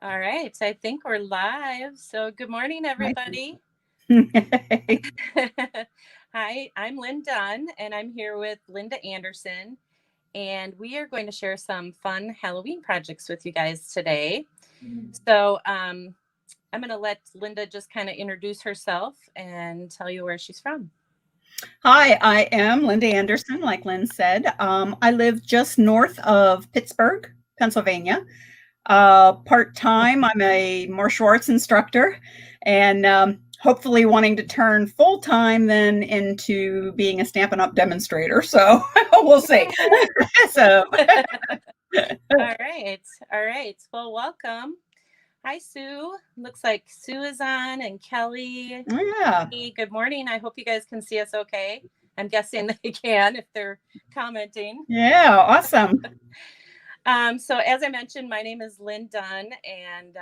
All right, I think we're live. So, good morning, I everybody. think. Hi, I'm Lynn Dunn, and I'm here with Linda Anderson, and we are going to share some fun Halloween projects with you guys today. So, I'm going to let Linda just kind of introduce herself and tell you where she's from. Hi, I am Linda Anderson, like Lynn said. I live just north of Pittsburgh, Pennsylvania. Part time, I'm a martial arts instructor, and hopefully wanting to turn full time then into being a Stampin' Up demonstrator. So we'll see. Yeah. so, All right. Well, welcome. Hi, Sue. Looks like Sue is on and Kelly. yeah, Hey, good morning. I hope you guys can see us okay. I'm guessing they can if they're commenting. yeah, awesome. So, as I mentioned, my name is Lynn Dunn, and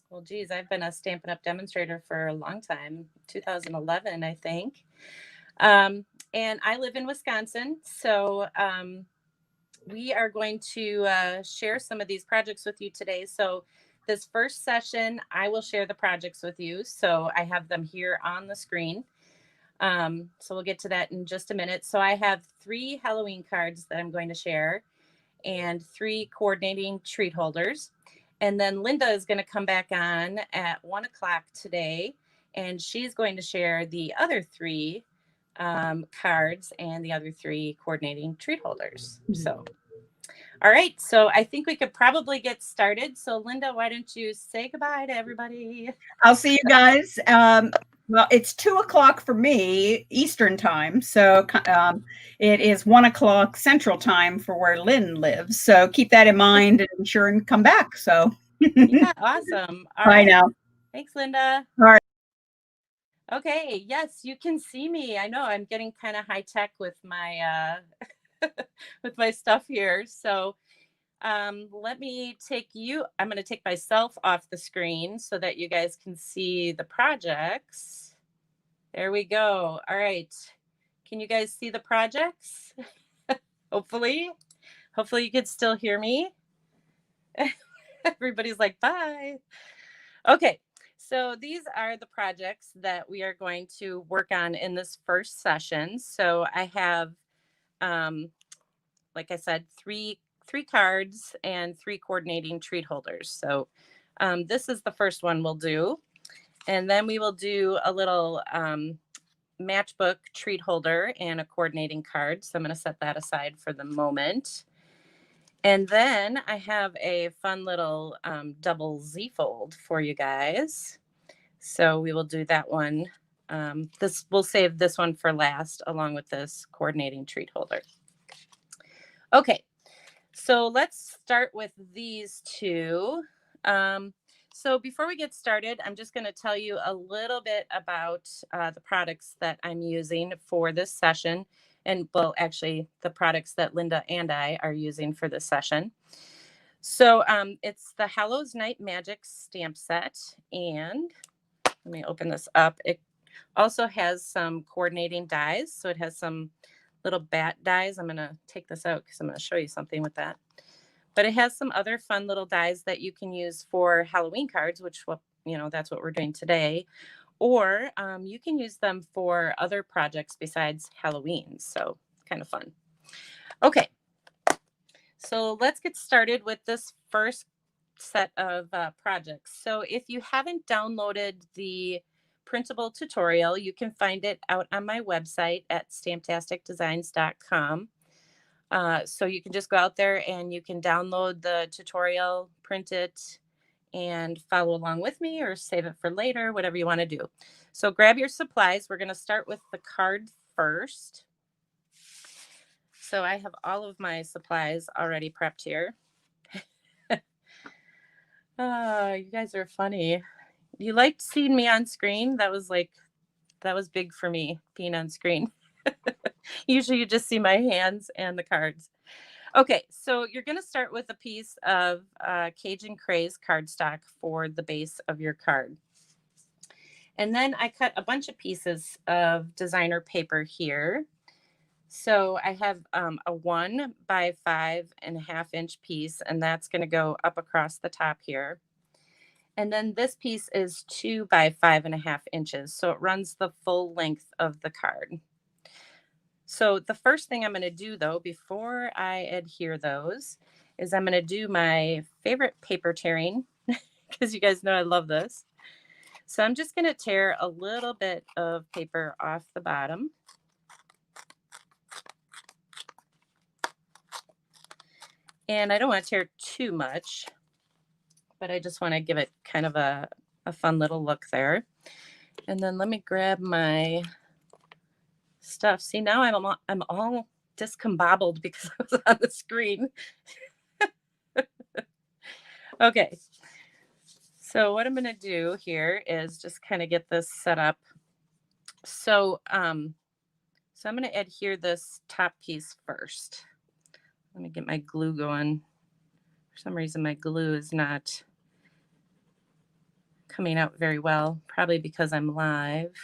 well, geez, I've been a Stampin' Up demonstrator for a long time, 2011, I think. And I live in Wisconsin. So, we are going to share some of these projects with you today. So, this first session, I will share the projects with you. So, I have them here on the screen. So, we'll get to that in just a minute. So, I have 3 Halloween cards that I'm going to share and 3 coordinating treat holders. And then Linda is going to come back on at 1 o'clock today, and she's going to share the other 3 cards and the other 3 coordinating treat holders. So, all right. So I think we could probably get started. So, Linda, why don't you say goodbye to everybody? I'll see you guys. Well, it's 2 o'clock for me Eastern time, so it is 1 o'clock Central time for where Lynn lives. So keep that in mind and be sure and come back. So Yeah, awesome. All bye right. now. Thanks, Linda. All right. Okay, yes, you can see me. I know I'm getting kind of high tech with my with my stuff here. So, let me take you. I'm going to take myself off the screen so that you guys can see the projects. There we go. All right. Can you guys see the projects? Hopefully. Hopefully you can still hear me. Everybody's like, "Bye." Okay. So these are the projects that we are going to work on in this first session. So I have um like I said, three cards and 3 coordinating treat holders. So this is the first one we'll do, and then we will do a little matchbook treat holder and a coordinating card. So I'm going to set that aside for the moment. And then I have a fun little double Z fold for you guys. So we will do that one. This we'll save this one for last, along with this coordinating treat holder. Okay, so let's start with these two. Um, so before we get started, I'm just going to tell you a little bit about the products that I'm using for this session. And well, actually, the products that Linda and I are using for this session. So it's the Hallows Night Magic stamp set. And let me open this up. It also has some coordinating dies. So it has some little bat dies. I'm going to take this out because I'm going to show you something with that. But it has some other fun little dies that you can use for Halloween cards, which, well, that's what we're doing today. Or you can use them for other projects besides Halloween. So kind of fun. Okay, so let's get started with this first set of projects. So if you haven't downloaded the printable tutorial, you can find it out on my website at stamptasticdesigns.com. So you can just go out there and you can download the tutorial, print it, and follow along with me or save it for later, whatever you want to do. So grab your supplies. We're going to start with the card first. So I have all of my supplies already prepped here. You guys are funny. You liked seeing me on screen? That was big for me, being on screen. Usually you just see my hands and the cards. Okay, so you're going to start with a piece of Cajun Craze cardstock for the base of your card. And then I cut a bunch of pieces of designer paper here. So I have a 1 by 5.5 inch piece, and that's going to go up across the top here. And then this piece is 2 by 5.5 inches. So it runs the full length of the card. So the first thing I'm going to do though, before I adhere those, is I'm going to do my favorite paper tearing because you guys know I love this. So I'm just going to tear a little bit of paper off the bottom. And I don't want to tear too much, but I just want to give it kind of a fun little look there. And then let me grab my stuff. See, now I'm all discombobbled because I was on the screen. Okay. So what I'm going to do here is just kind of get this set up. So, I'm going to adhere this top piece first. Let me get my glue going. For some reason, my glue is not coming out very well, probably because I'm live.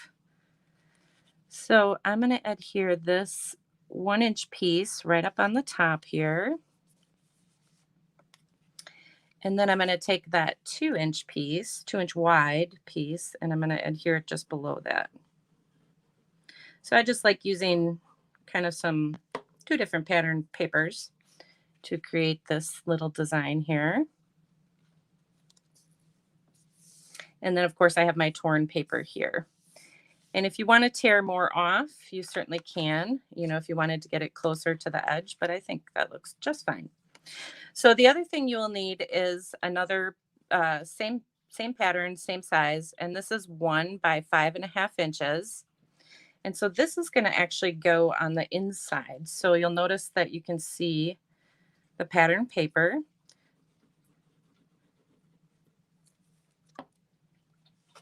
So I'm going to adhere this 1-inch piece right up on the top here. And then I'm going to take that 2-inch piece, 2-inch wide piece, and I'm going to adhere it just below that. So I just like using kind of two different pattern papers to create this little design here. And then of course I have my torn paper here. And if you want to tear more off, you certainly can, if you wanted to get it closer to the edge, but I think that looks just fine. So the other thing you will need is another same pattern, same size, and this is 1 by 5.5 inches. And so this is going to actually go on the inside. So you'll notice that you can see the pattern paper.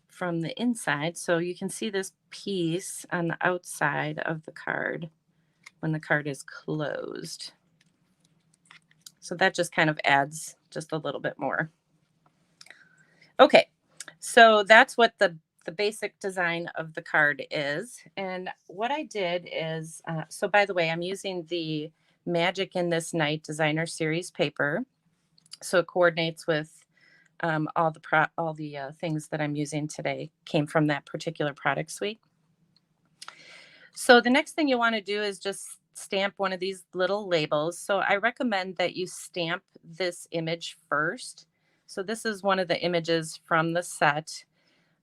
From the inside. So you can see this piece on the outside of the card when the card is closed. So that just kind of adds just a little bit more. Okay, so that's what the basic design of the card is. And what I did is, so by the way, I'm using the Magic in This Night Designer Series paper. So it coordinates with all the things that I'm using today came from that particular product suite. So the next thing you want to do is just stamp one of these little labels. So I recommend that you stamp this image first. So this is one of the images from the set.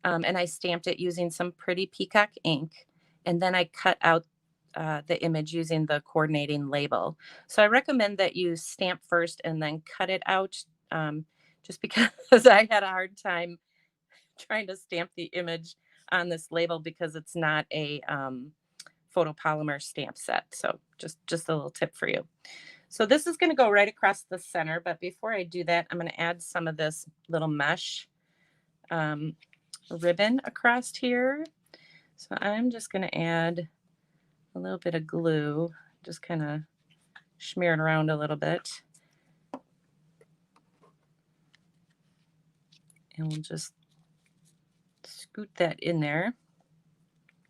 And I stamped it using some pretty peacock ink. And then I cut out the image using the coordinating label. So I recommend that you stamp first and then cut it out, just because I had a hard time trying to stamp the image on this label because it's not a photopolymer stamp set. So just a little tip for you. So this is going to go right across the center. But before I do that, I'm going to add some of this little mesh ribbon across here. So I'm just going to add a little bit of glue, just kind of smear it around a little bit. And we'll just scoot that in there.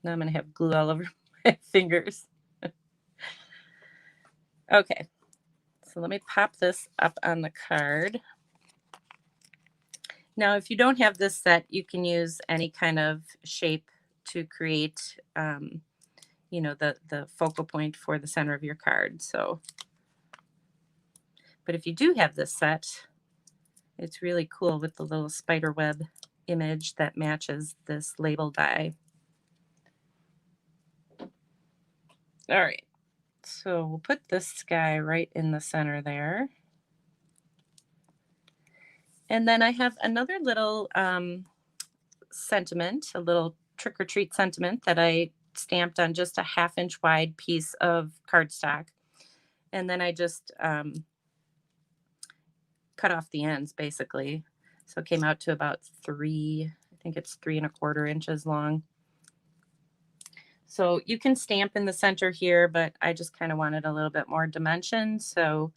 Now I'm going to have glue all over my fingers. Okay, so let me pop this up on the card. Now, if you don't have this set, you can use any kind of shape to create, the focal point for the center of your card. So, but if you do have this set, it's really cool with the little spider web image that matches this label die. All right, so we'll put this guy right in the center there. And then I have another little sentiment, a little trick or treat sentiment that I stamped on just a 1/2 inch wide piece of cardstock. And then I just cut off the ends basically. So it came out to about 3, I think it's 3¼ inches long. So you can stamp in the center here, but I just kind of wanted a little bit more dimension. So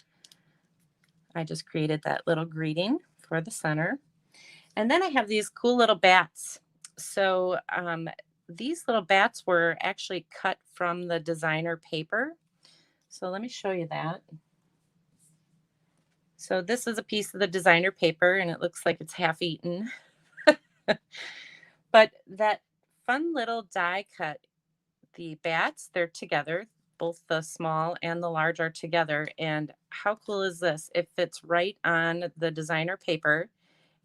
I just created that little greeting for the center. And then I have these cool little bats. So these little bats were actually cut from the designer paper. So let me show you that. So this is a piece of the designer paper and it looks like it's half eaten. But that fun little die cut, the bats, they're together. Both the small and the large are together. And how cool is this? It fits right on the designer paper,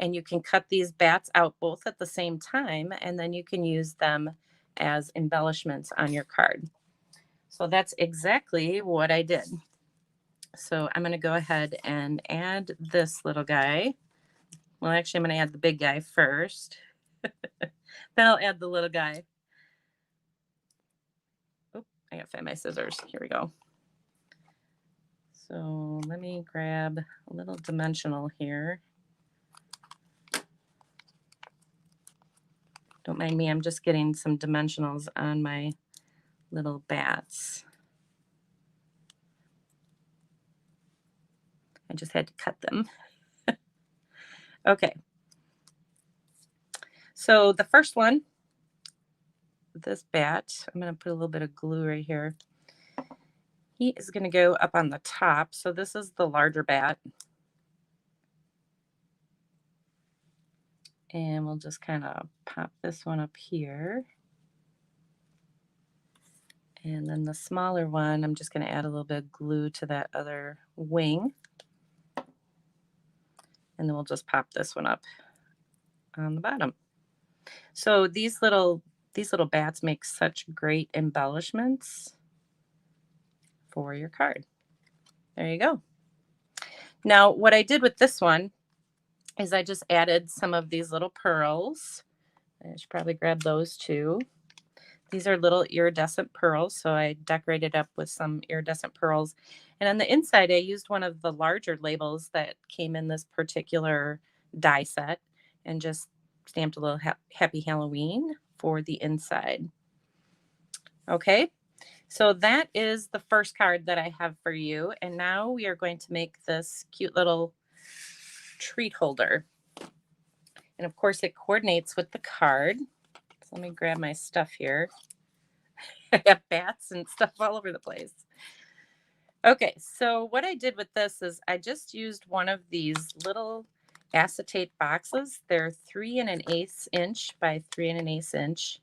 and you can cut these bats out both at the same time, and then you can use them as embellishments on your card. So that's exactly what I did. So I'm going to go ahead and add this little guy. Well, actually, I'm going to add the big guy first. Then I'll add the little guy. Oh, I got to find my scissors. Here we go. So let me grab a little dimensional here. Don't mind me, I'm just getting some dimensionals on my little bats. I just had to cut them. Okay. So the first one, this bat, I'm going to put a little bit of glue right here. He is going to go up on the top. So this is the larger bat. And we'll just kind of pop this one up here. And then the smaller one, I'm just going to add a little bit of glue to that other wing. And then we'll just pop this one up on the bottom. So these little bats make such great embellishments for your card. There you go. Now, what I did with this one is I just added some of these little pearls. I should probably grab those too. These are little iridescent pearls, so I decorated up with some iridescent pearls. And on the inside, I used one of the larger labels that came in this particular die set and just stamped a little Happy Halloween for the inside. Okay, so that is the first card that I have for you. And now we are going to make this cute little treat holder. And of course, it coordinates with the card. So let me grab my stuff here. I have bats and stuff all over the place. Okay, so what I did with this is I just used one of these little acetate boxes. They're 3 1/8 inch by 3 1/8 inch.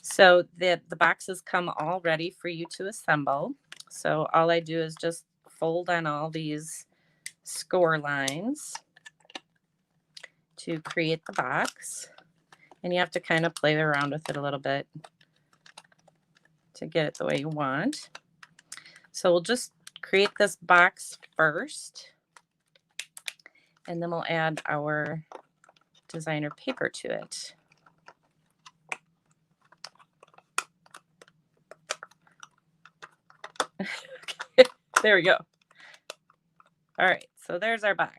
So the boxes come all ready for you to assemble. So all I do is just fold on all these score lines to create the box. And you have to kind of play around with it a little bit to get it the way you want. So we'll just create this box first, and then we'll add our designer paper to it. Okay, there we go. All right, so there's our box.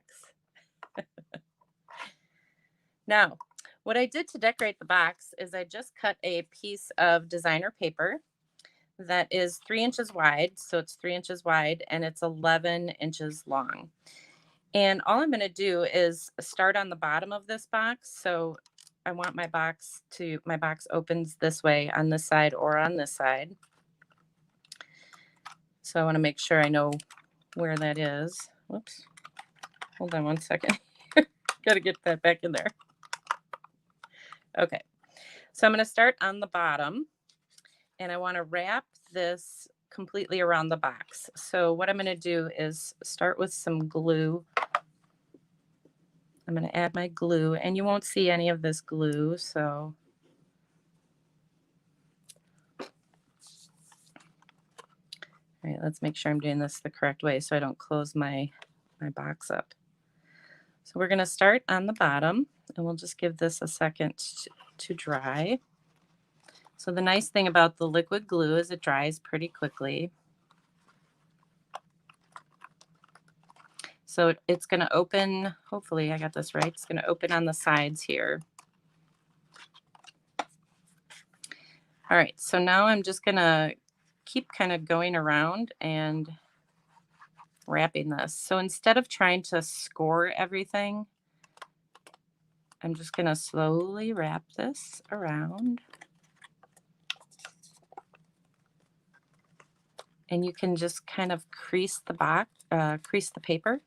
Now, what I did to decorate the box is I just cut a piece of designer paper that is 3 inches wide. So it's 3 inches wide and it's 11 inches long. And all I'm going to do is start on the bottom of this box. So I want my box opens this way on this side or on this side. So I want to make sure I know where that is. Whoops. Hold on one second. Got to get that back in there. Okay. So I'm going to start on the bottom, and I want to wrap this completely around the box. So what I'm going to do is start with some glue. I'm going to add my glue, and you won't see any of this glue, so all right, let's make sure I'm doing this the correct way so I don't close my box up. So we're going to start on the bottom, and we'll just give this a second to dry. So the nice thing about the liquid glue is it dries pretty quickly. So it's going to open, hopefully I got this right, it's going to open on the sides here. All right, so now I'm just going to keep kind of going around and wrapping this. So instead of trying to score everything, I'm just going to slowly wrap this around. And you can just kind of crease the paper,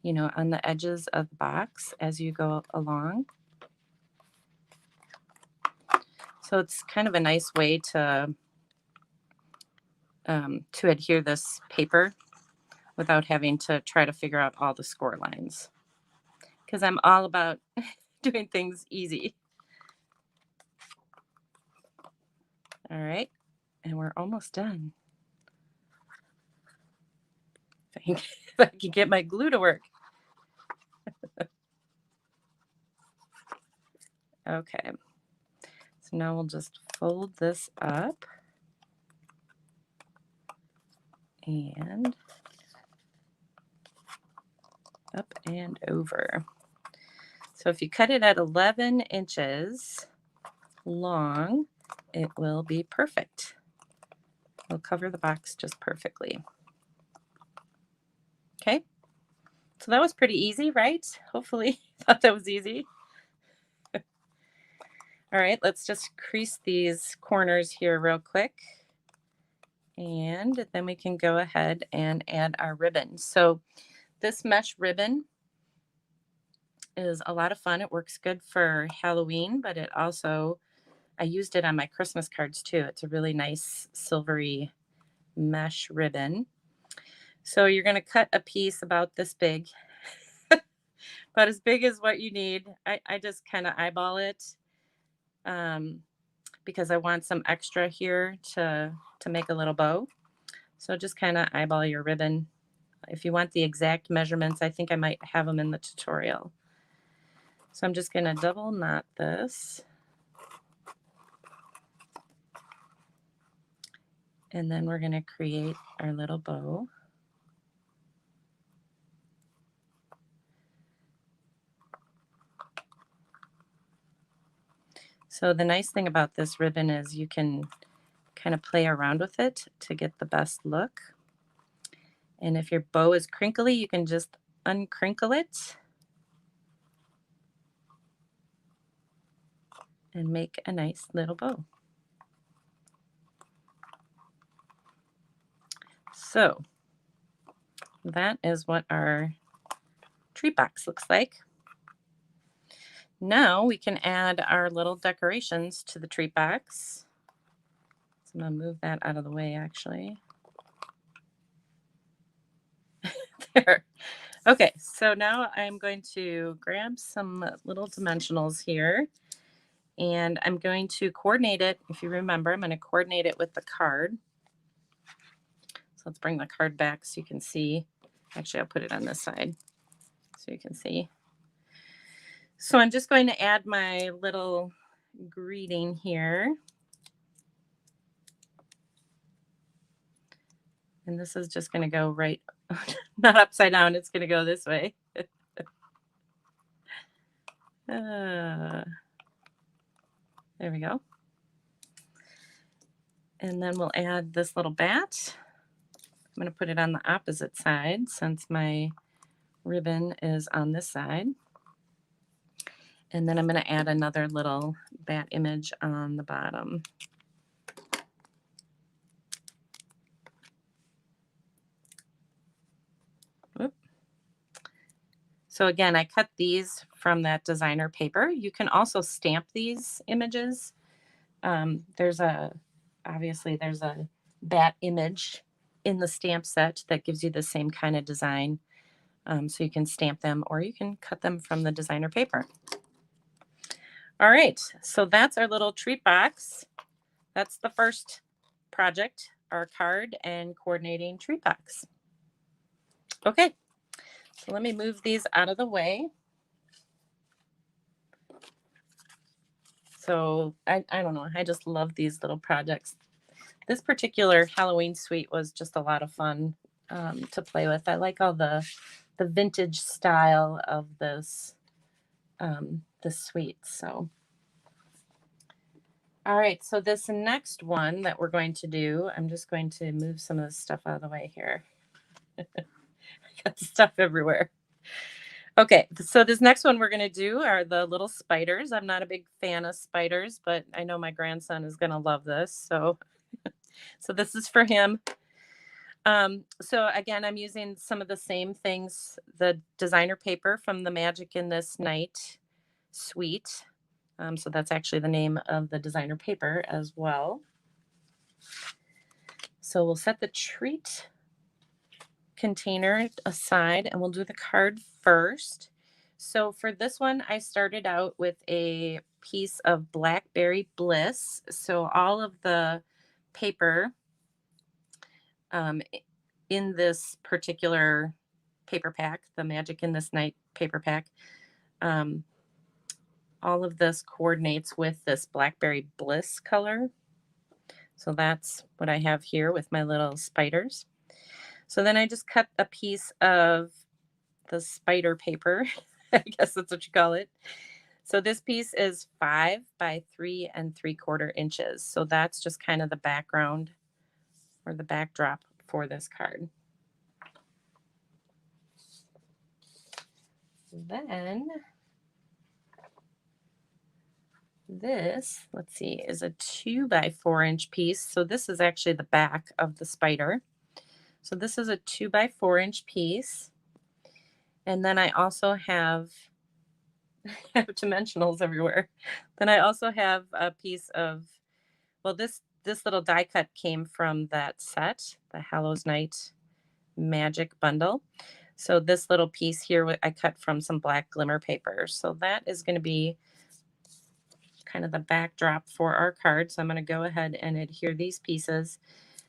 on the edges of the box as you go along. So it's kind of a nice way to adhere this paper without having to try to figure out all the score lines, because I'm all about doing things easy. All right, and we're almost done. If I can get my glue to work. Okay, so now we'll just fold this up and up and over. So if you cut it at 11 inches long, it will be perfect. It'll cover the box just perfectly. Okay, so that was pretty easy, right? Hopefully thought that was easy. All right, let's just crease these corners here real quick. And then we can go ahead and add our ribbon. So this mesh ribbon is a lot of fun. It works good for Halloween, but it also, I used it on my Christmas cards too. It's a really nice silvery mesh ribbon. So you're going to cut a piece about this big, about as big as what you need. I just kind of eyeball it because I want some extra here to make a little bow. So just kind of eyeball your ribbon. If you want the exact measurements, I think I might have them in the tutorial. So I'm just going to double knot this. And then we're going to create our little bow. So the nice thing about this ribbon is you can kind of play around with it to get the best look. And if your bow is crinkly, you can just uncrinkle it and make a nice little bow. So that is what our tree box looks like. Now we can add our little decorations to the tree box. So I'm going to move that out of the way actually. There. Okay, so now I'm going to grab some little dimensionals here and I'm going to coordinate it. If you remember, I'm going to coordinate it with the card. So let's bring the card back so you can see. Actually, I'll put it on this side so you can see. So I'm just going to add my little greeting here. And this is just going to go right, not upside down, it's going to go this way. There we go. And then we'll add this little bat. I'm going to put it on the opposite side since my ribbon is on this side. And then I'm going to add another little bat image on the bottom. Whoop. So again, I cut these from that designer paper. You can also stamp these images. Obviously there's a bat image in the stamp set that gives you the same kind of design. So you can stamp them or you can cut them from the designer paper. All right, so that's our little treat box. That's the first project, our card and coordinating treat box. Okay, so let me move these out of the way. So I don't know, I just love these little projects. This particular Halloween suite was just a lot of fun to play with. I like all the vintage style of this suite. So, all right. So this next one that we're going to do, I'm just going to move some of this stuff out of the way here. I got stuff everywhere. Okay, so this next one we're going to do are the little spiders. I'm not a big fan of spiders, but I know my grandson is going to love this. So this is for him. So again, I'm using some of the same things, the designer paper from the Magic in This Night suite. So that's actually the name of the designer paper as well. So we'll set the treat container aside and we'll do the card first. So for this one, I started out with a piece of Blackberry Bliss. So all of the paper in this particular paper pack, the Magic in This Night paper pack, um, all of this coordinates with this Blackberry Bliss color. So that's what I have here with my little spiders. So then I just cut a piece of the spider paper. I guess that's what you call it. So this piece is 5 by 3 3/4 inches. So that's just kind of the background or the backdrop for this card. Then this, let's see, is a 2 by 4 inch piece. So this is actually the back of the spider. So this is a 2 by 4 inch piece. And then I also have, I have dimensionals everywhere. Then I also have a piece of, well, this little die cut came from that set, the Hallows Night Magic bundle. So this little piece here I cut from some black glimmer paper. So that is going to be kind of the backdrop for our card. So I'm going to go ahead and adhere these pieces.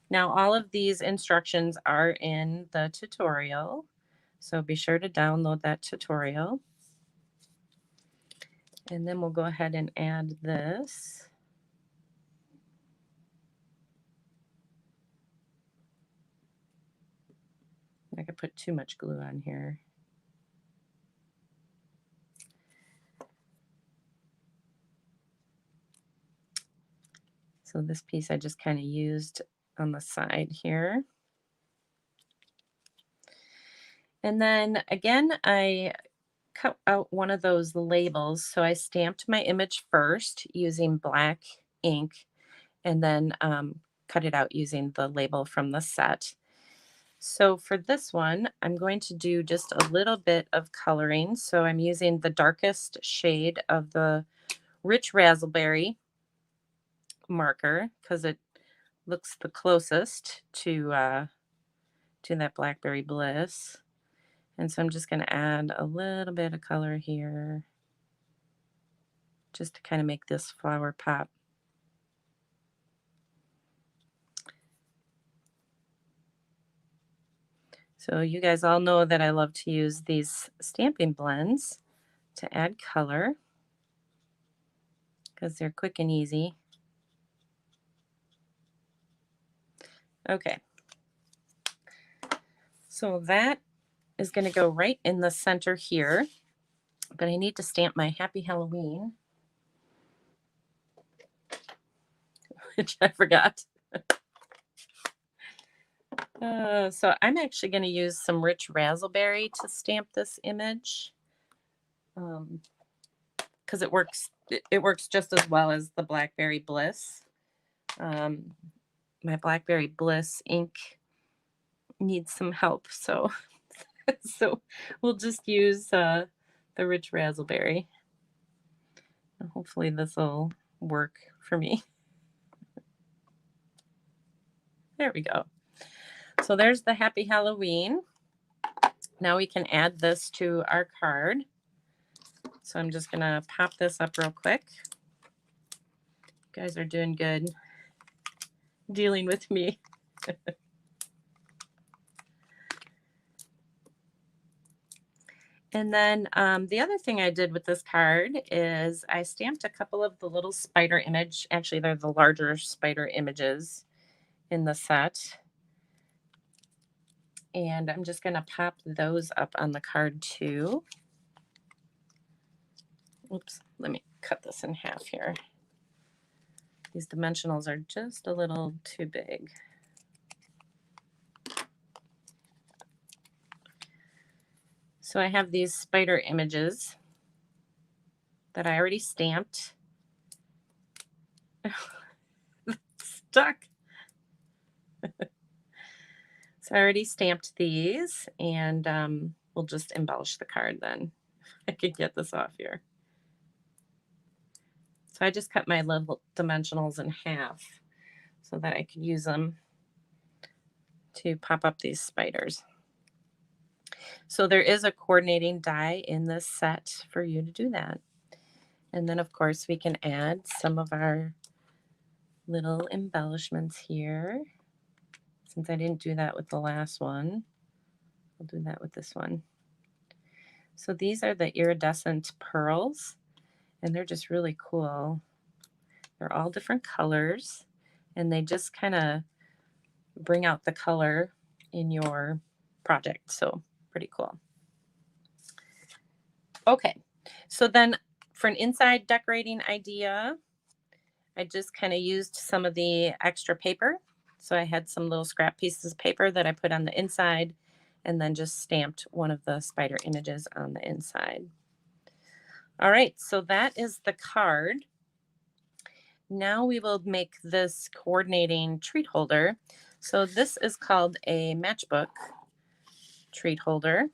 Now all of these instructions are in the tutorial. So be sure to download that tutorial. And then we'll go ahead and add this. I could put too much glue on here. So this piece I just kind of used on the side here. And then again, I cut out one of those labels. So I stamped my image first using black ink and then cut it out using the label from the set. So for this one, I'm going to do just a little bit of coloring. So I'm using the darkest shade of the Rich Razzleberry marker because it looks the closest to that Blackberry Bliss. And so I'm just going to add a little bit of color here just to kind of make this flower pop. So you guys all know that I love to use these stamping blends to add color because they're quick and easy. Okay. So that is going to go right in the center here, but I need to stamp my Happy Halloween, which I forgot. So I'm actually going to use some Rich Razzleberry to stamp this image because it works just as well as the Blackberry Bliss. My Blackberry Bliss ink needs some help, so so we'll just use the Rich Razzleberry. And hopefully this will work for me. There we go. So there's the Happy Halloween. Now we can add this to our card. So I'm just gonna pop this up real quick. You guys are doing good dealing with me. And then the other thing I did with this card is I stamped a couple of the little spider image. Actually, they're the larger spider images in the set. And I'm just going to pop those up on the card too. Oops, let me cut this in half here. These dimensionals are just a little too big. So I have these spider images that I already stamped. Stuck. So I already stamped these, and we'll just embellish the card then. I could get this off here. So I just cut my little dimensionals in half so that I could use them to pop up these spiders. So there is a coordinating die in this set for you to do that. And then of course we can add some of our little embellishments here. Since I didn't do that with the last one, I'll do that with this one. So these are the iridescent pearls, and they're just really cool. They're all different colors, and they just kind of bring out the color in your project. So pretty cool. Okay, so then for an inside decorating idea, I just kind of used some of the extra paper. So I had some little scrap pieces of paper that I put on the inside and then just stamped one of the spider images on the inside. All right, so that is the card. Now we will make this coordinating treat holder. So this is called a matchbook treat holder.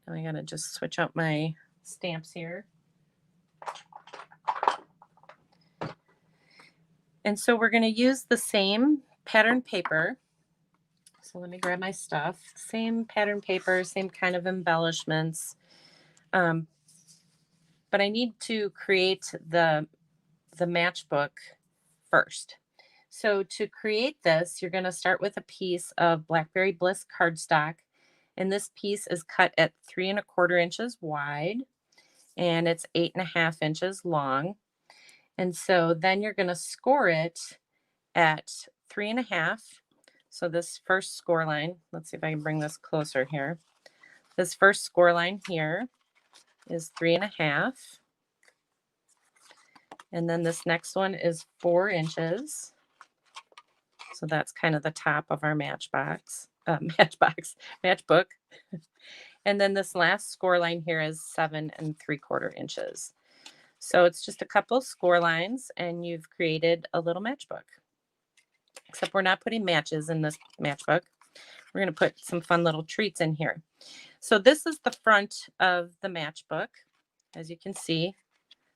Now I gotta just switch out my stamps here. And so we're gonna use the same pattern paper. So let me grab my stuff. Same pattern paper, same kind of embellishments. But I need to create the matchbook first. So to create this, you're going to start with a piece of Blackberry Bliss cardstock. And this piece is cut at 3¼ inches wide, and it's 8½ inches long. And so then you're going to score it at 3½. So this first score line, let's see if I can bring this closer here. This first score line here is 3½. And then this next one is 4 inches. So that's kind of the top of our matchbook. And then this last score line here is 7¾ inches. So it's just a couple score lines and you've created a little matchbook. Except we're not putting matches in this matchbook. We're going to put some fun little treats in here. So this is the front of the matchbook. As you can see,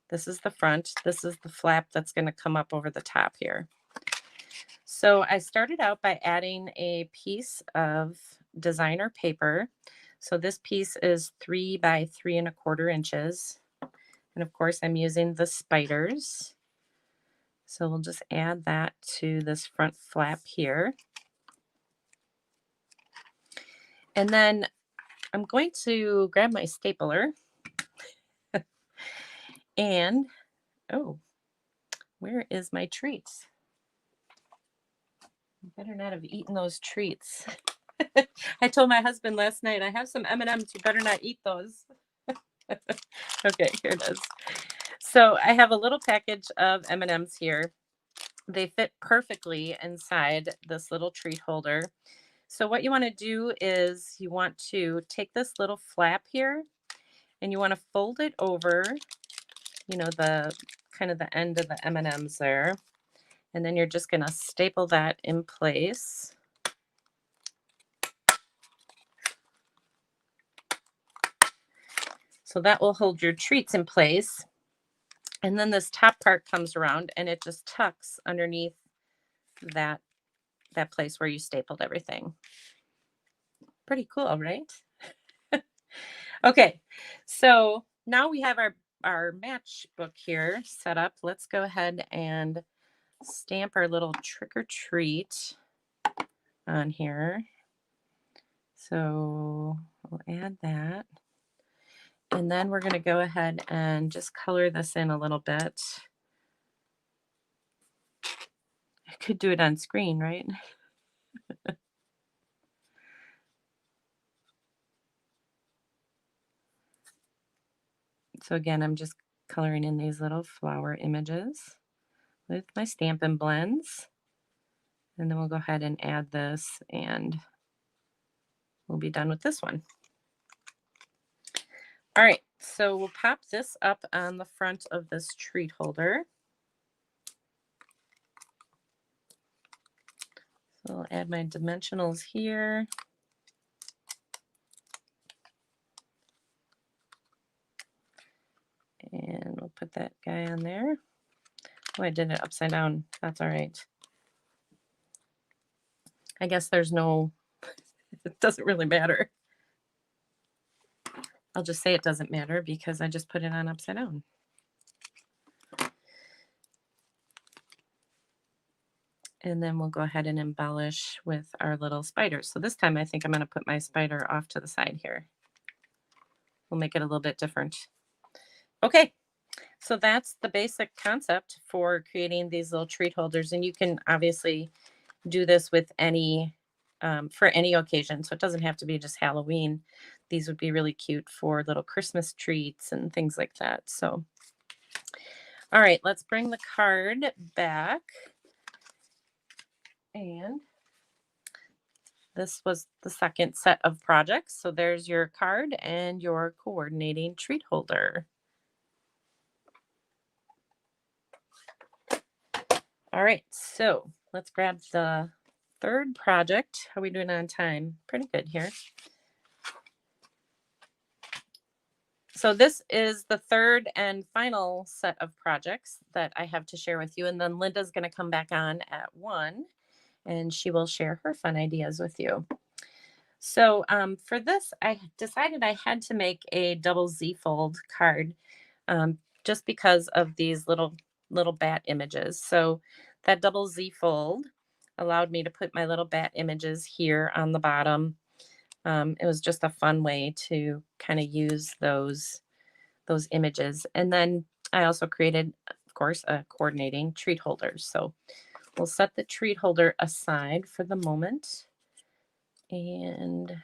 this is the front. This is the flap that's going to come up over the top here. So I started out by adding a piece of designer paper. So this piece is 3 by 3¼ inches. And of course I'm using the spiders. So we'll just add that to this front flap here. And then I'm going to grab my stapler and, oh, where is my treats? I better not have eaten those treats. I told my husband last night, I have some M&Ms, you better not eat those. Okay, here it is. So I have a little package of M&Ms here. They fit perfectly inside this little treat holder. So what you want to do is you want to take this little flap here and you want to fold it over, you know, the kind of the end of the M&Ms there. And then you're just going to staple that in place. So that will hold your treats in place. And then this top part comes around and it just tucks underneath that place where you stapled everything. Pretty cool, right? Okay, so now we have our matchbook here set up. Let's go ahead and stamp our little trick or treat on here. So we'll add that. And then we're going to go ahead and just color this in a little bit. I could do it on screen, right? So again, I'm just coloring in these little flower images with my Stampin' Blends. And then we'll go ahead and add this and we'll be done with this one. All right, so we'll pop this up on the front of this treat holder. So I'll add my dimensionals here. And we'll put that guy on there. Oh, I did it upside down. That's all right. I guess there's no, it doesn't really matter. I'll just say it doesn't matter because I just put it on upside down. And then we'll go ahead and embellish with our little spiders. So this time I think I'm going to put my spider off to the side here. We'll make it a little bit different. Okay, so that's the basic concept for creating these little treat holders. And you can obviously do this with any, for any occasion. So it doesn't have to be just Halloween. These would be really cute for little Christmas treats and things like that. So, all right, let's bring the card back. And this was the second set of projects. So there's your card and your coordinating treat holder. All right, so let's grab the third project. How are we doing on time? Pretty good here. So this is the third and final set of projects that I have to share with you. And then Linda's going to come back on at 1 and she will share her fun ideas with you. So for this, I decided I had to make a double Z fold card just because of these little bat images. So that double Z fold allowed me to put my little bat images here on the bottom. It was just a fun way to kind of use those images. And then I also created, of course, a coordinating treat holder. So we'll set the treat holder aside for the moment. And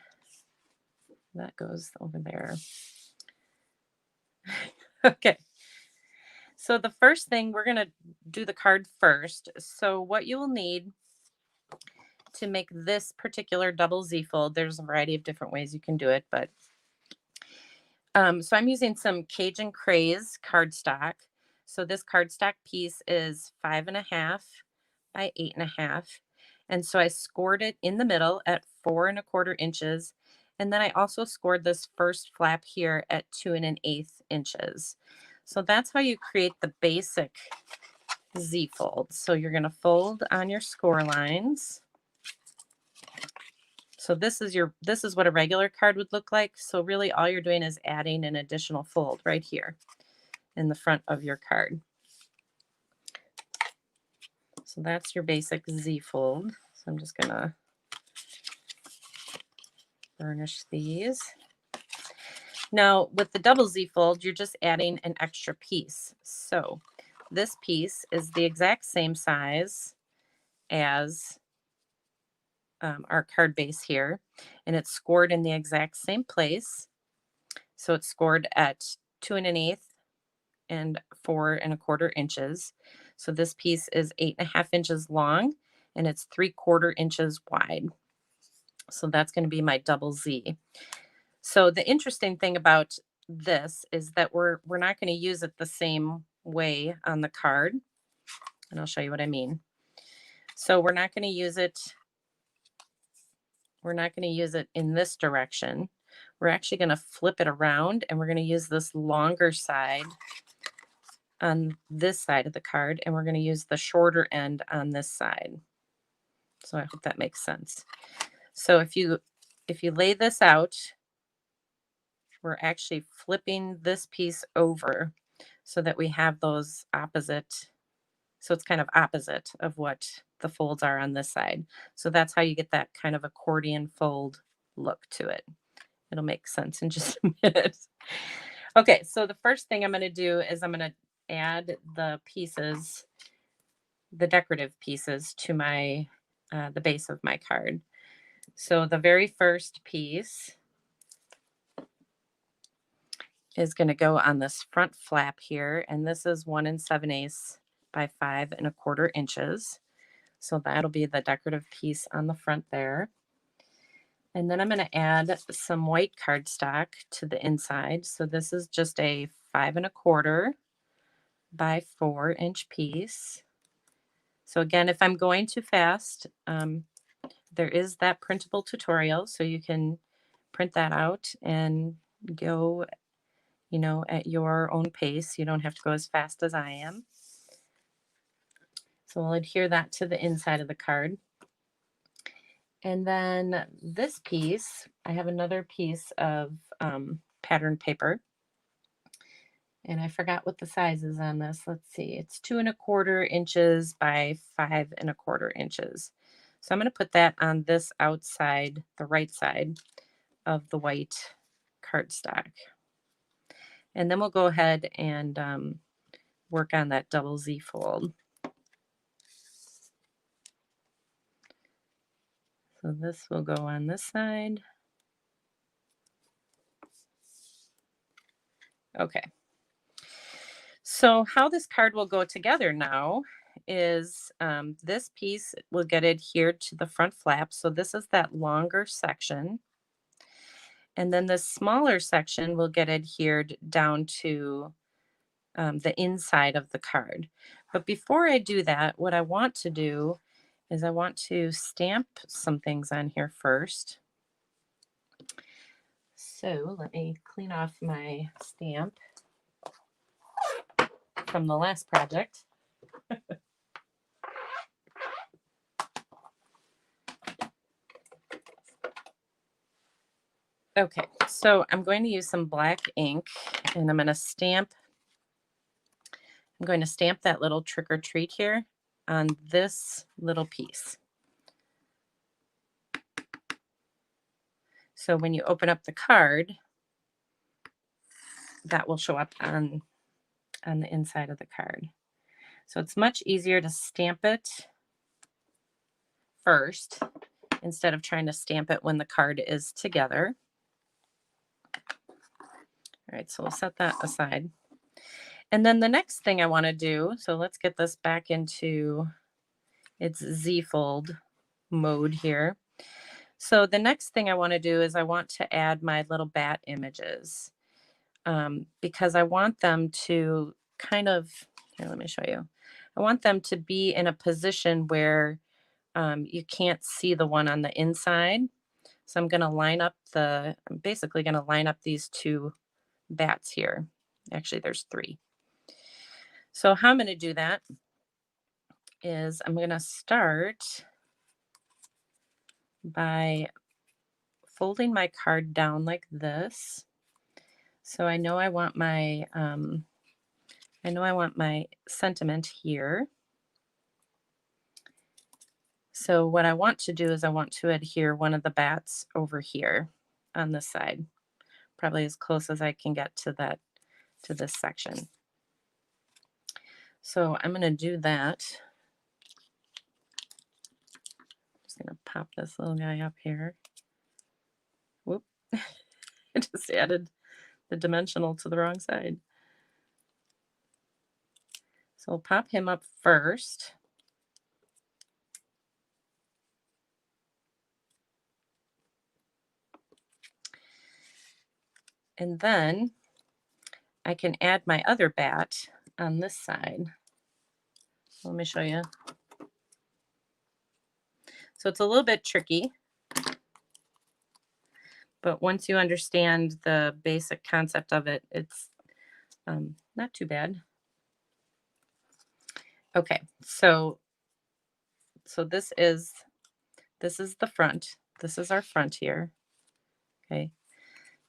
that goes over there. Okay. So the first thing, we're going to do the card first. So what you will need to make this particular double Z fold, there's a variety of different ways you can do it, but so I'm using some Cajun Craze cardstock. So this cardstock piece is 5.5 by 8.5. And so I scored it in the middle at 4.25 inches. And then I also scored this first flap here at 2.125 inches. So that's how you create the basic Z fold. So you're going to fold on your score lines. So this is what a regular card would look like. So really all you're doing is adding an additional fold right here in the front of your card. So that's your basic Z fold. So I'm just going to burnish these. Now with the double Z fold, you're just adding an extra piece. So this piece is the exact same size as our card base here, and it's scored in the exact same place. So it's scored at 2.125 and 4.25 inches. So this piece is 8.5 inches long and it's 3/4 inches wide. So that's going to be my double Z. So the interesting thing about this is that we're not going to use it the same way on the card. And I'll show you what I mean. So we're not going to use it in this direction. We're actually going to flip it around and we're going to use this longer side on this side of the card and we're going to use the shorter end on this side. So I hope that makes sense. So if you lay this out, we're actually flipping this piece over so that we have those opposite. So it's kind of opposite of what the folds are on this side. So that's how you get that kind of accordion fold look to it. It'll make sense in just a minute. Okay, so the first thing I'm going to do is I'm going to add the pieces, the decorative pieces to my the base of my card. So the very first piece is going to go on this front flap here, and this is 1 7/8 by 5.25 inches. So that'll be the decorative piece on the front there. And then I'm going to add some white cardstock to the inside. So this is just a 5.25 by 4-inch piece. So again, if I'm going too fast, there is that printable tutorial. So you can print that out and go you know, at your own pace. You don't have to go as fast as I am. So we'll adhere that to the inside of the card. And then this piece, I have another piece of patterned paper. And I forgot what the size is on this. Let's see. It's 2¼ inches by 5¼ inches. So I'm going to put that on this outside, the right side of the white cardstock. And then we'll go ahead and work on that double Z fold. So this will go on this side. Okay. So how this card will go together now is this piece will get adhered to the front flap. So this is that longer section. And then the smaller section will get adhered down to the inside of the card. But before I do that, what I want to do is I want to stamp some things on here first. So let me clean off my stamp from the last project. Okay, so I'm going to use some black ink and I'm going to stamp that little trick or treat here on this little piece. So when you open up the card, that will show up on the inside of the card. So it's much easier to stamp it first instead of trying to stamp it when the card is together. All right, so we'll set that aside. And then the next thing I want to do, so let's get this back into its Z fold mode here. So the next thing I want to do is I want to add my little bat images because I want them to kind of, here, let me show you. I want them to be in a position where you can't see the one on the inside. So I'm going to I'm basically going to line up these two bats here. Actually, there's 3. So how I'm going to do that is I'm going to start by folding my card down like this. So I know I want my sentiment here. So what I want to do is I want to adhere one of the bats over here on this side, probably as close as I can get to this section. So I'm going to do that. Just going to pop this little guy up here. Whoop. I just added the dimensional to the wrong side. So we'll pop him up first. And then I can add my other bat on this side. Let me show you. So it's a little bit tricky, but once you understand the basic concept of it, it's not too bad. Okay, so this is the front. This is our front here. Okay,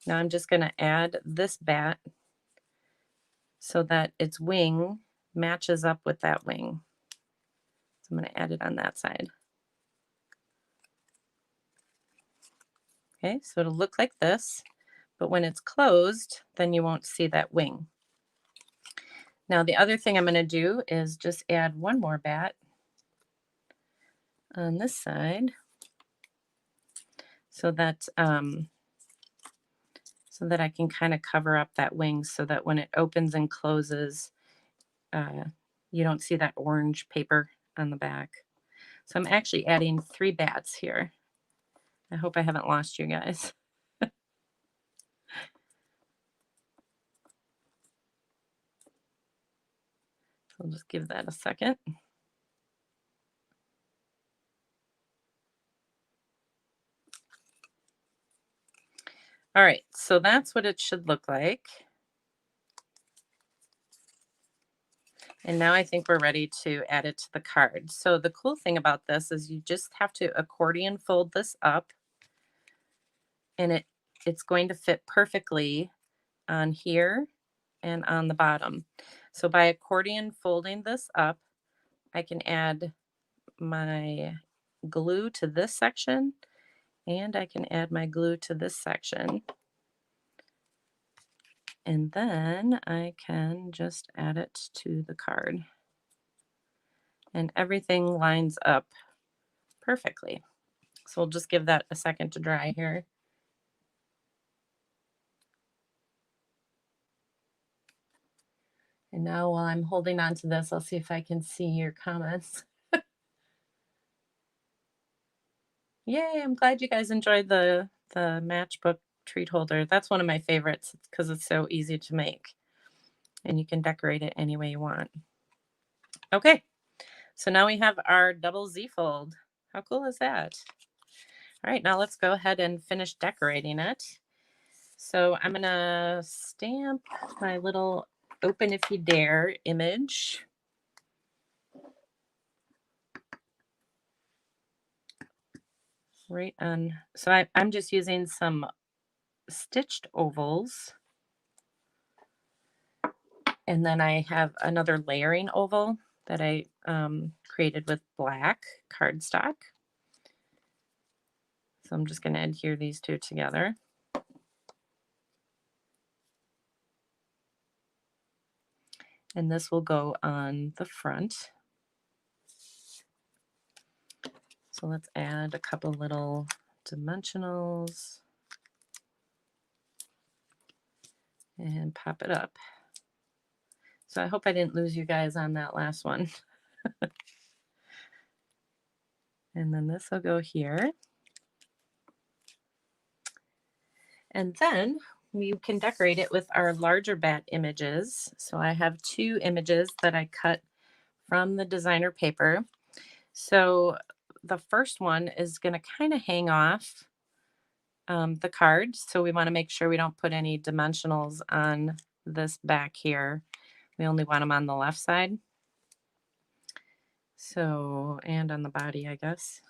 now I'm just going to add this bat so that its wing matches up with that wing. So I'm going to add it on that side. Okay, so it'll look like this, but when it's closed, then you won't see that wing. Now the other thing I'm going to do is just add one more bat on this side so that I can kind of cover up that wing so that when it opens and closes, you don't see that orange paper on the back. So I'm actually adding 3 bats here. I hope I haven't lost you guys. So I'll just give that a second. All right, so that's what it should look like. And now I think we're ready to add it to the card. So the cool thing about this is you just have to accordion fold this up, and it's going to fit perfectly on here and on the bottom. So by accordion folding this up, I can add my glue to this section, and I can add my glue to this section. And then I can just add it to the card. And everything lines up perfectly. So we'll just give that a second to dry here. And now while I'm holding on to this, I'll see if I can see your comments. Yay, I'm glad you guys enjoyed the matchbook treat holder. That's one of my favorites because it's so easy to make. And you can decorate it any way you want. Okay, so now we have our double Z fold. How cool is that? All right, now let's go ahead and finish decorating it. So I'm gonna stamp my little open if you dare image. Right on, so I'm just using some stitched ovals. And then I have another layering oval that I created with black cardstock. So I'm just gonna adhere these two together. And this will go on the front. So let's add a couple little dimensionals and pop it up. So I hope I didn't lose you guys on that last one. And then this will go here. And then we can decorate it with our larger bat images. So I have 2 images that I cut from the designer paper. So the first one is going to kind of hang off the card. So we want to make sure we don't put any dimensionals on this back here. We only want them on the left side. So, and on the body, I guess.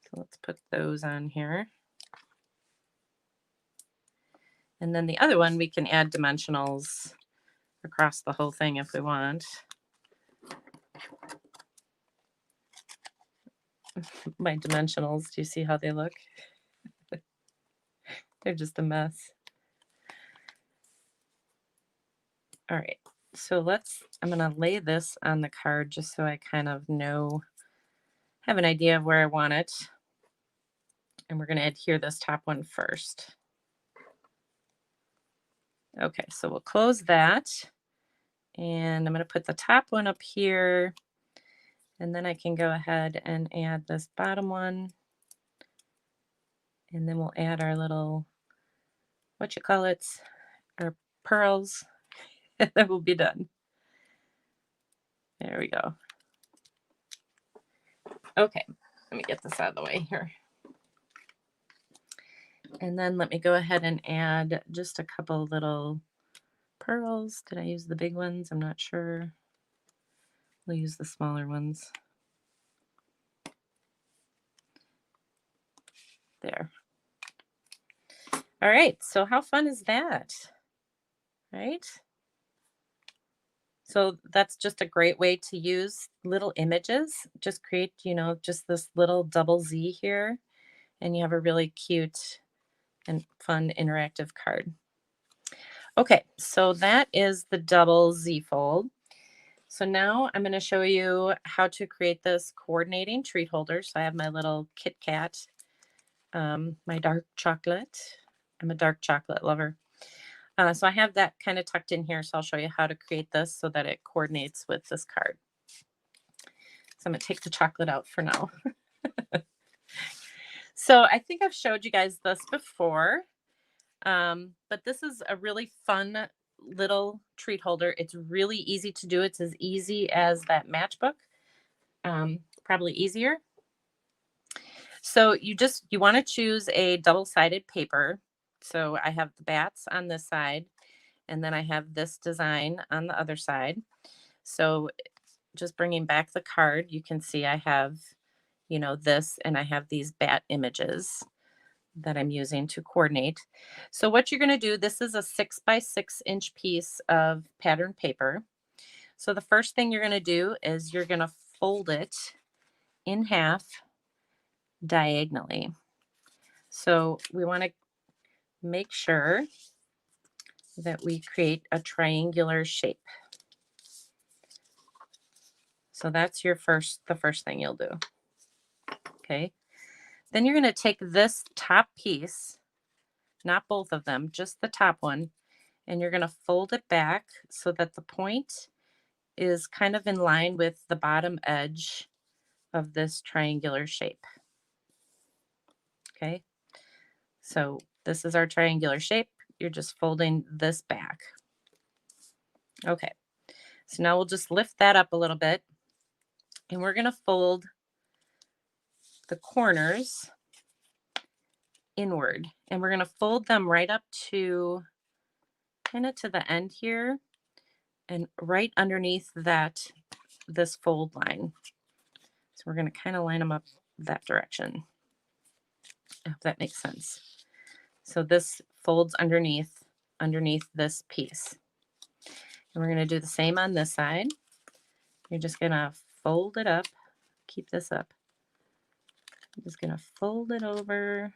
So let's put those on here. And then the other one, we can add dimensionals across the whole thing if we want. My dimensionals, do you see how they look? They're just a mess. All right, so I'm gonna lay this on the card just so I kind of have an idea of where I want it. And we're gonna adhere this top one first. Okay, so we'll close that. And I'm gonna put the top one up here. And then I can go ahead and add this bottom one. And then we'll add our little, our pearls, and then we'll be done. There we go. Okay, let me get this out of the way here. And then let me go ahead and add just a couple little pearls. Did I use the big ones? I'm not sure. We'll use the smaller ones. There. All right, so how fun is that? Right? So that's just a great way to use little images. Just create, just this little double Z here, and you have a really cute and fun interactive card. Okay, so that is the double Z fold. So now I'm going to show you how to create this coordinating treat holder. So I have my little Kit Kat, my dark chocolate. I'm a dark chocolate lover. So I have that kind of tucked in here. So I'll show you how to create this so that it coordinates with this card. So I'm going to take the chocolate out for now. So I think I've showed you guys this before, but this is a really fun little treat holder. It's really easy to do. It's as easy as that matchbook, probably easier. So you want to choose a double-sided paper. So I have the bats on this side, and then I have this design on the other side. So just bringing back the card, you can see I have, this, and I have these bat images that I'm using to coordinate. So what you're going to do, this is a 6 by 6 inch piece of pattern paper. So the first thing you're going to do is you're going to fold it in half diagonally. So we want to make sure that we create a triangular shape. So that's the first thing you'll do. Okay. Then you're going to take this top piece, not both of them, just the top one, and you're going to fold it back so that the point is kind of in line with the bottom edge of this triangular shape. Okay. So this is our triangular shape. You're just folding this back. Okay. So now we'll just lift that up a little bit, and we're going to fold the corners inward, and we're going to fold them right up to kind of to the end here and right underneath this fold line. So we're going to kind of line them up that direction, if that makes sense. So this folds underneath this piece. And we're going to do the same on this side. You're just going to fold it up, keep this up. I'm just going to fold it over.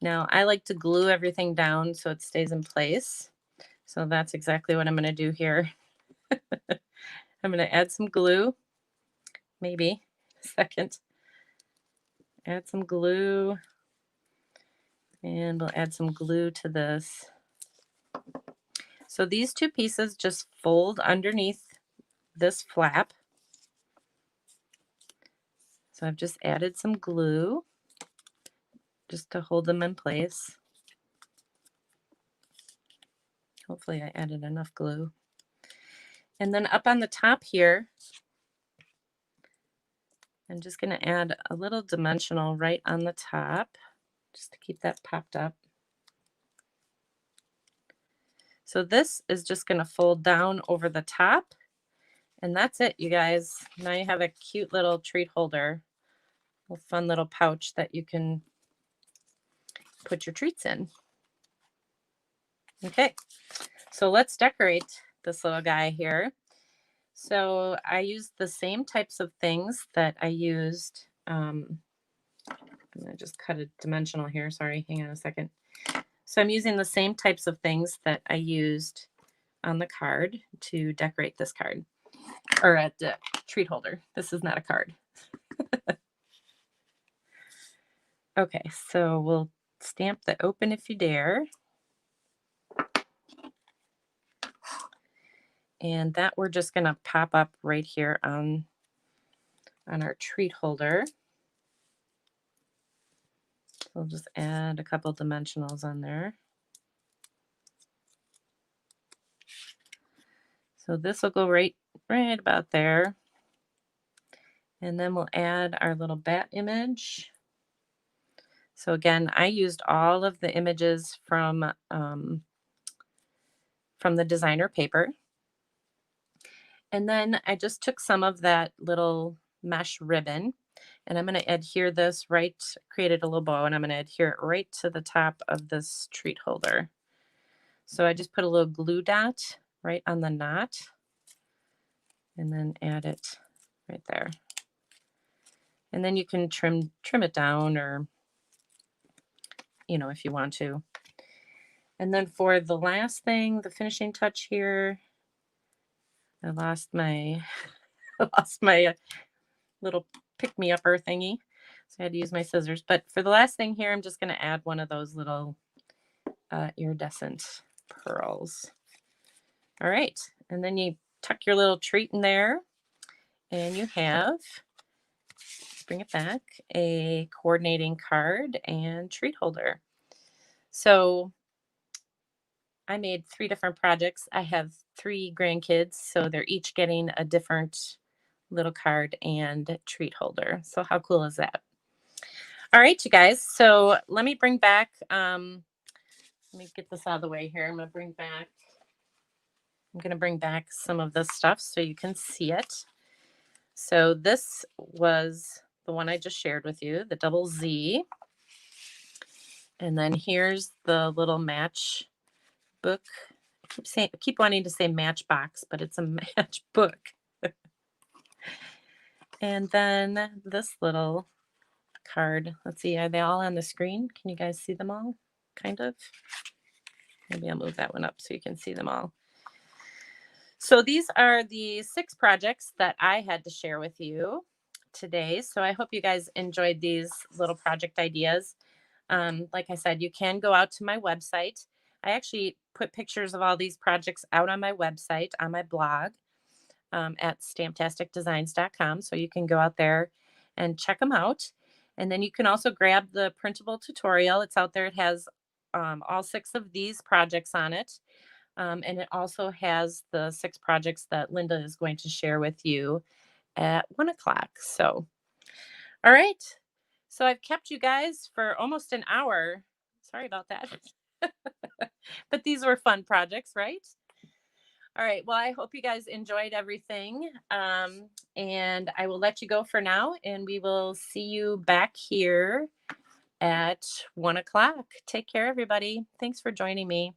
Now, I like to glue everything down so it stays in place. So that's exactly what I'm going to do here. I'm going to add some glue, maybe a second. Add some glue, and we'll add some glue to this. So these two pieces just fold underneath this flap. So I've just added some glue just to hold them in place. Hopefully I added enough glue. And then up on the top here, I'm just going to add a little dimensional right on the top, just to keep that popped up. So this is just going to fold down over the top, and that's it, you guys. Now you have a cute little treat holder, a fun little pouch that you can put your treats in. Okay, so let's decorate this little guy here. So I used the same types of things that I used. I'm going to just cut a dimensional here. Sorry, hang on a second. So I'm using the same types of things that I used on the card to decorate this card, or a treat holder. This is not a card. Okay, so we'll stamp the open if you dare. And that we're just going to pop up right here on our treat holder. So we'll just add a couple dimensionals on there. So this will go right about there. And then we'll add our little bat image. So again, I used all of the images from the designer paper. And then I just took some of that little mesh ribbon, and I'm going to adhere this created a little bow, and I'm going to adhere it right to the top of this treat holder. So I just put a little glue dot right on the knot, and then add it right there. And then you can trim it down, or, if you want to. And then for the last thing, the finishing touch here, I lost my little pick-me-upper thingy, so I had to use my scissors. But for the last thing here, I'm just going to add one of those little iridescent pearls. All right, and then you tuck your little treat in there, and you have, bring it back, a coordinating card and treat holder. So I made 3 different projects. I have 3 grandkids, so they're each getting a different little card and treat holder. So how cool is that? All right, you guys. So let me bring back, let me get this out of the way here. I'm going to bring back I'm going to bring back some of this stuff so you can see it. So this was the one I just shared with you, the double Z. And then here's the little match book. I keep wanting to say matchbox, but it's a matchbook. And then this little card. Let's see, are they all on the screen? Can you guys see them all? Kind of. Maybe I'll move that one up so you can see them all. So these are the 6 projects that I had to share with you today. So I hope you guys enjoyed these little project ideas. Like I said, you can go out to my website. I actually put pictures of all these projects out on my website, on my blog, at stamptasticdesigns.com. So you can go out there and check them out. And then you can also grab the printable tutorial. It's out there. It has all 6 of these projects on it. And it also has the 6 projects that Linda is going to share with you at 1 o'clock. So, all right. So I've kept you guys for almost an hour. Sorry about that. But these were fun projects, right? All right. Well, I hope you guys enjoyed everything. And I will let you go for now. And we will see you back here at 1 o'clock. Take care, everybody. Thanks for joining me.